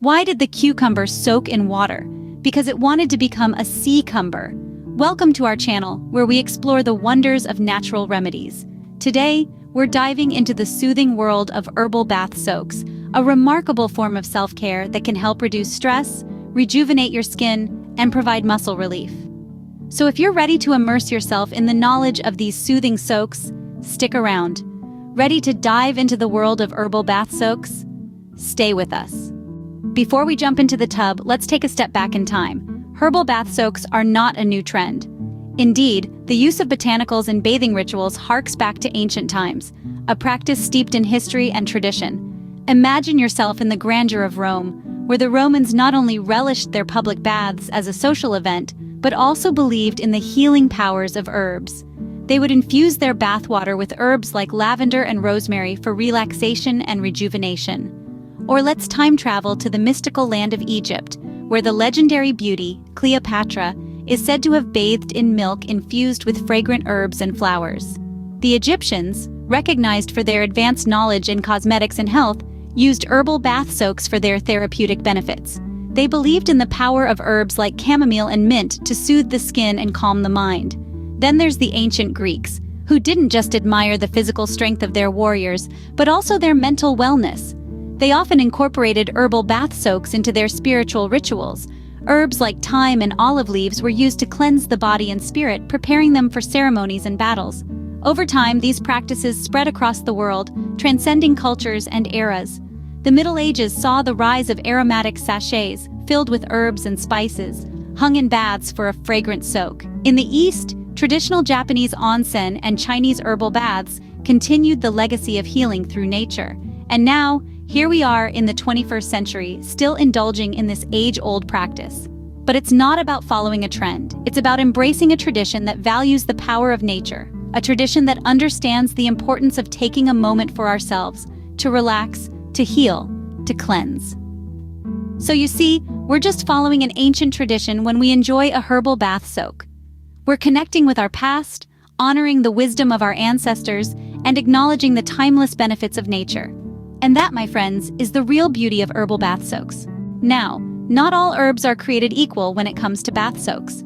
Why did the cucumber soak in water? Because it wanted to become a sea-cumber. Welcome to our channel, where we explore the wonders of natural remedies. Today, we're diving into the soothing world of herbal bath soaks, a remarkable form of self-care that can help reduce stress, rejuvenate your skin, and provide muscle relief. So if you're ready to immerse yourself in the knowledge of these soothing soaks, stick around. Ready to dive into the world of herbal bath soaks? Stay with us. Before we jump into the tub, let's take a step back in time. Herbal bath soaks are not a new trend. Indeed, the use of botanicals in bathing rituals harks back to ancient times, a practice steeped in history and tradition. Imagine yourself in the grandeur of Rome, where the Romans not only relished their public baths as a social event, but also believed in the healing powers of herbs. They would infuse their bathwater with herbs like lavender and rosemary for relaxation and rejuvenation. Or let's time travel to the mystical land of Egypt, where the legendary beauty, Cleopatra, is said to have bathed in milk infused with fragrant herbs and flowers. The Egyptians, recognized for their advanced knowledge in cosmetics and health, used herbal bath soaks for their therapeutic benefits. They believed in the power of herbs like chamomile and mint to soothe the skin and calm the mind. Then there's the ancient Greeks, who didn't just admire the physical strength of their warriors, but also their mental wellness. They often incorporated herbal bath soaks into their spiritual rituals. Herbs like thyme and olive leaves were used to cleanse the body and spirit, preparing them for ceremonies and battles. Over time, these practices spread across the world, transcending cultures and eras. The Middle Ages saw the rise of aromatic sachets, filled with herbs and spices, hung in baths for a fragrant soak. In the East, traditional Japanese onsen and Chinese herbal baths continued the legacy of healing through nature. And now, here we are in the 21st century, still indulging in this age-old practice. But it's not about following a trend. It's about embracing a tradition that values the power of nature, a tradition that understands the importance of taking a moment for ourselves, to relax, to heal, to cleanse. So you see, we're just following an ancient tradition when we enjoy a herbal bath soak. We're connecting with our past, honoring the wisdom of our ancestors, and acknowledging the timeless benefits of nature. And that, my friends, is the real beauty of herbal bath soaks. Now, not all herbs are created equal when it comes to bath soaks.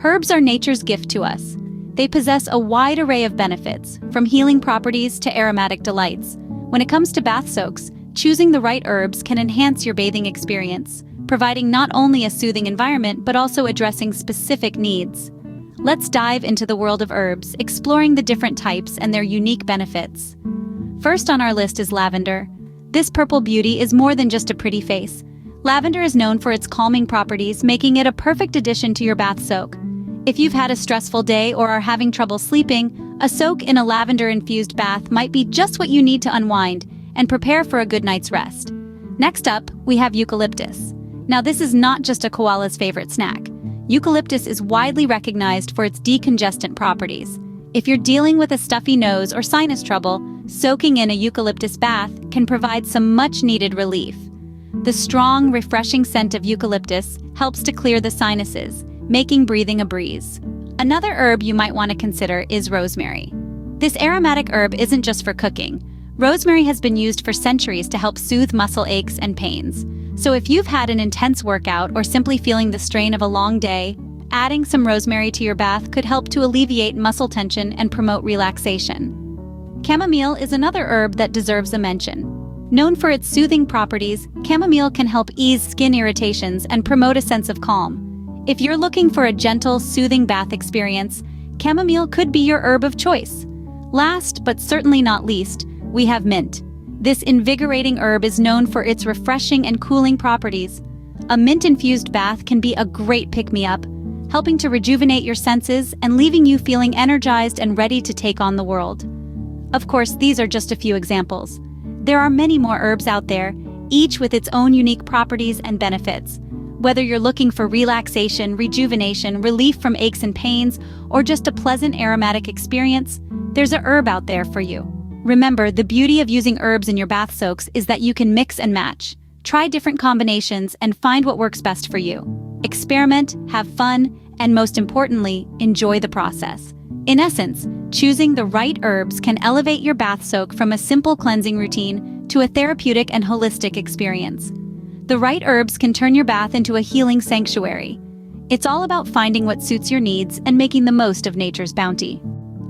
Herbs are nature's gift to us. They possess a wide array of benefits, from healing properties to aromatic delights. When it comes to bath soaks, choosing the right herbs can enhance your bathing experience, providing not only a soothing environment but also addressing specific needs. Let's dive into the world of herbs, exploring the different types and their unique benefits. First on our list is lavender. This purple beauty is more than just a pretty face. Lavender is known for its calming properties, making it a perfect addition to your bath soak. If you've had a stressful day or are having trouble sleeping, a soak in a lavender-infused bath might be just what you need to unwind and prepare for a good night's rest. Next up, we have eucalyptus. Now, this is not just a koala's favorite snack. Eucalyptus is widely recognized for its decongestant properties. If you're dealing with a stuffy nose or sinus trouble, soaking in a eucalyptus bath can provide some much-needed relief. The strong, refreshing scent of eucalyptus helps to clear the sinuses, making breathing a breeze. Another herb you might want to consider is rosemary. This aromatic herb isn't just for cooking. Rosemary has been used for centuries to help soothe muscle aches and pains. So if you've had an intense workout or simply feeling the strain of a long day, adding some rosemary to your bath could help to alleviate muscle tension and promote relaxation. Chamomile is another herb that deserves a mention. Known for its soothing properties, chamomile can help ease skin irritations and promote a sense of calm. If you're looking for a gentle, soothing bath experience, chamomile could be your herb of choice. Last, but certainly not least, we have mint. This invigorating herb is known for its refreshing and cooling properties. A mint-infused bath can be a great pick-me-up, helping to rejuvenate your senses and leaving you feeling energized and ready to take on the world. Of course, these are just a few examples. There are many more herbs out there, each with its own unique properties and benefits. Whether you're looking for relaxation, rejuvenation, relief from aches and pains, or just a pleasant aromatic experience, there's a herb out there for you. Remember, the beauty of using herbs in your bath soaks is that you can mix and match. Try different combinations and find what works best for you. Experiment, have fun, and most importantly, enjoy the process. In essence, choosing the right herbs can elevate your bath soak from a simple cleansing routine to a therapeutic and holistic experience. The right herbs can turn your bath into a healing sanctuary. It's all about finding what suits your needs and making the most of nature's bounty.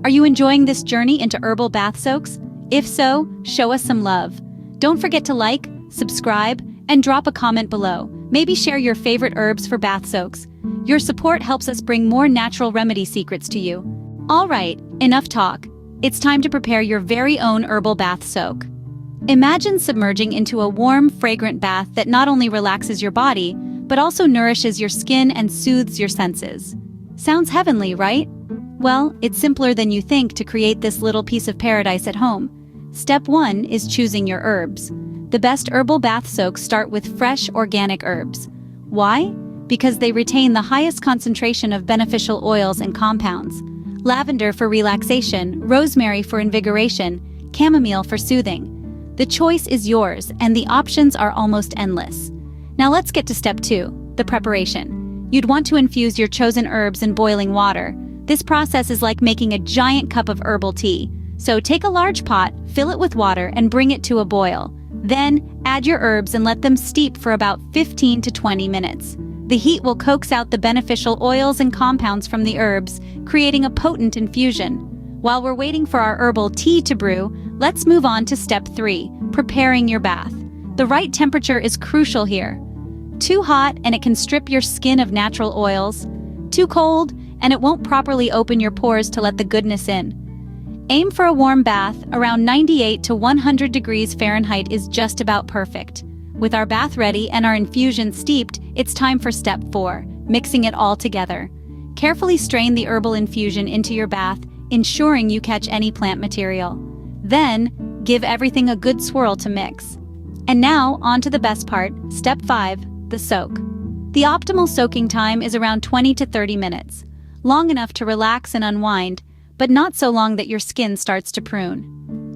Are you enjoying this journey into herbal bath soaks? If so, show us some love. Don't forget to like, subscribe, and drop a comment below. Maybe share your favorite herbs for bath soaks. Your support helps us bring more natural remedy secrets to you. All right, enough talk. It's time to prepare your very own herbal bath soak. Imagine submerging into a warm, fragrant bath that not only relaxes your body, but also nourishes your skin and soothes your senses. Sounds heavenly, right? Well, it's simpler than you think to create this little piece of paradise at home. Step 1 is choosing your herbs. The best herbal bath soaks start with fresh, organic herbs. Why? Because they retain the highest concentration of beneficial oils and compounds. Lavender for relaxation, rosemary for invigoration, chamomile for soothing. The choice is yours, and the options are almost endless. Now let's get to step 2, the preparation. You'd want to infuse your chosen herbs in boiling water. This process is like making a giant cup of herbal tea. So take a large pot, fill it with water, and bring it to a boil. Then, add your herbs and let them steep for about 15 to 20 minutes. The heat will coax out the beneficial oils and compounds from the herbs, creating a potent infusion. While we're waiting for our herbal tea to brew, let's move on to step 3, preparing your bath. The right temperature is crucial here. Too hot and it can strip your skin of natural oils. Too cold and it won't properly open your pores to let the goodness in. Aim for a warm bath. Around 98 to 100 degrees Fahrenheit is just about perfect. With our bath ready and our infusion steeped, it's time for step 4, mixing it all together. Carefully strain the herbal infusion into your bath, ensuring you catch any plant material. Then, give everything a good swirl to mix. And now, on to the best part, step 5, the soak. The optimal soaking time is around 20 to 30 minutes. Long enough to relax and unwind, but not so long that your skin starts to prune.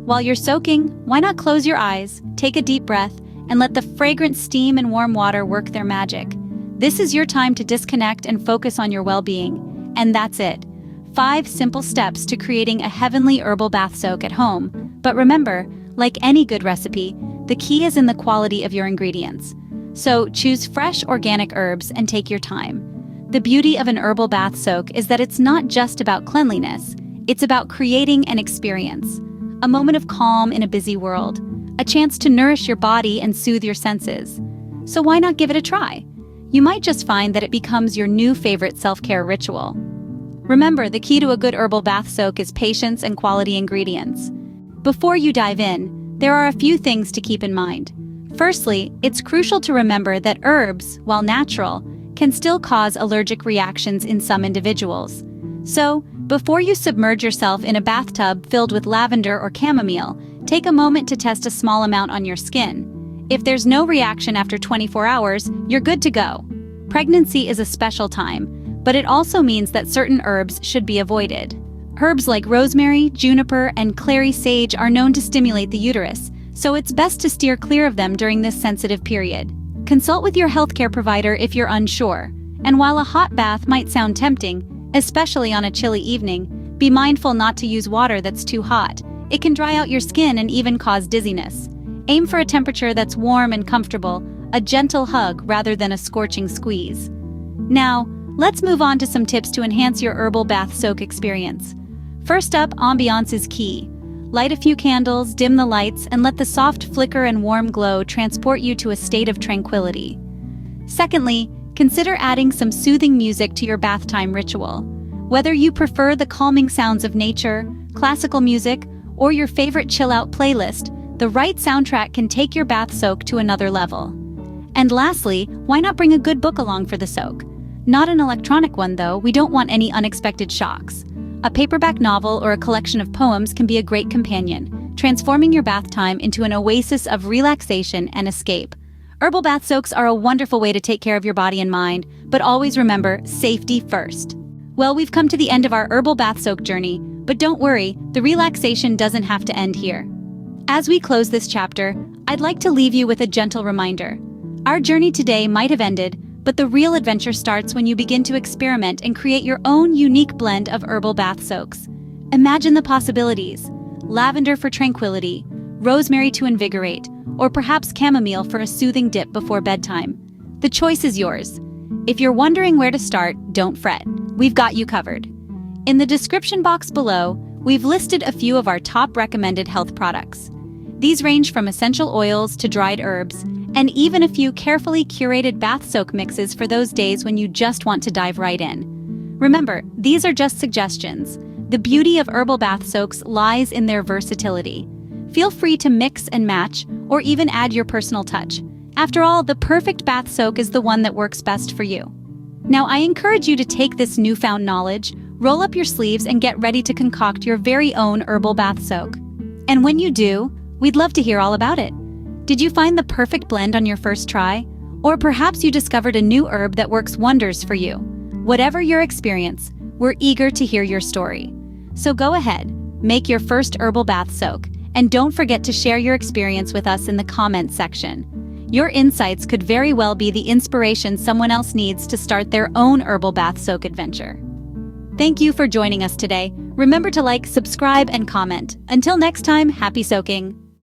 While you're soaking, why not close your eyes, take a deep breath, and let the fragrant steam and warm water work their magic. This is your time to disconnect and focus on your well-being. And that's it. 5 simple steps to creating a heavenly herbal bath soak at home. But remember, like any good recipe, the key is in the quality of your ingredients. So choose fresh organic herbs and take your time. The beauty of an herbal bath soak is that it's not just about cleanliness. It's about creating an experience, a moment of calm in a busy world, a chance to nourish your body and soothe your senses. So why not give it a try? You might just find that it becomes your new favorite self-care ritual. Remember, the key to a good herbal bath soak is patience and quality ingredients. Before you dive in, there are a few things to keep in mind. Firstly, it's crucial to remember that herbs, while natural, can still cause allergic reactions in some individuals. So, before you submerge yourself in a bathtub filled with lavender or chamomile, take a moment to test a small amount on your skin. If there's no reaction after 24 hours, you're good to go. Pregnancy is a special time, but it also means that certain herbs should be avoided. Herbs like rosemary, juniper, and clary sage are known to stimulate the uterus, so it's best to steer clear of them during this sensitive period. Consult with your healthcare provider if you're unsure. And while a hot bath might sound tempting, especially on a chilly evening, be mindful not to use water that's too hot. It can dry out your skin and even cause dizziness. Aim for a temperature that's warm and comfortable, a gentle hug rather than a scorching squeeze. Now, let's move on to some tips to enhance your herbal bath soak experience. First up, ambiance is key. Light a few candles, dim the lights, and let the soft flicker and warm glow transport you to a state of tranquility. Secondly, consider adding some soothing music to your bath time ritual. Whether you prefer the calming sounds of nature, classical music, or your favorite chill-out playlist, the right soundtrack can take your bath soak to another level. And lastly, why not bring a good book along for the soak? Not an electronic one though, we don't want any unexpected shocks. A paperback novel or a collection of poems can be a great companion, transforming your bath time into an oasis of relaxation and escape. Herbal bath soaks are a wonderful way to take care of your body and mind, but always remember, safety first. Well, we've come to the end of our herbal bath soak journey, but don't worry, the relaxation doesn't have to end here. As we close this chapter, I'd like to leave you with a gentle reminder. Our journey today might have ended, but the real adventure starts when you begin to experiment and create your own unique blend of herbal bath soaks. Imagine the possibilities. Lavender for tranquility, rosemary to invigorate, or perhaps chamomile for a soothing dip before bedtime. The choice is yours. If you're wondering where to start, don't fret. We've got you covered. In the description box below, we've listed a few of our top recommended health products. These range from essential oils to dried herbs, and even a few carefully curated bath soak mixes for those days when you just want to dive right in. Remember, these are just suggestions. The beauty of herbal bath soaks lies in their versatility. Feel free to mix and match, or even add your personal touch. After all, the perfect bath soak is the one that works best for you. Now, I encourage you to take this newfound knowledge, roll up your sleeves, and get ready to concoct your very own herbal bath soak. And when you do, we'd love to hear all about it. Did you find the perfect blend on your first try? Or perhaps you discovered a new herb that works wonders for you. Whatever your experience, we're eager to hear your story. So go ahead, make your first herbal bath soak, and don't forget to share your experience with us in the comments section. Your insights could very well be the inspiration someone else needs to start their own herbal bath soak adventure. Thank you for joining us today. Remember to like, subscribe, and comment. Until next time, happy soaking!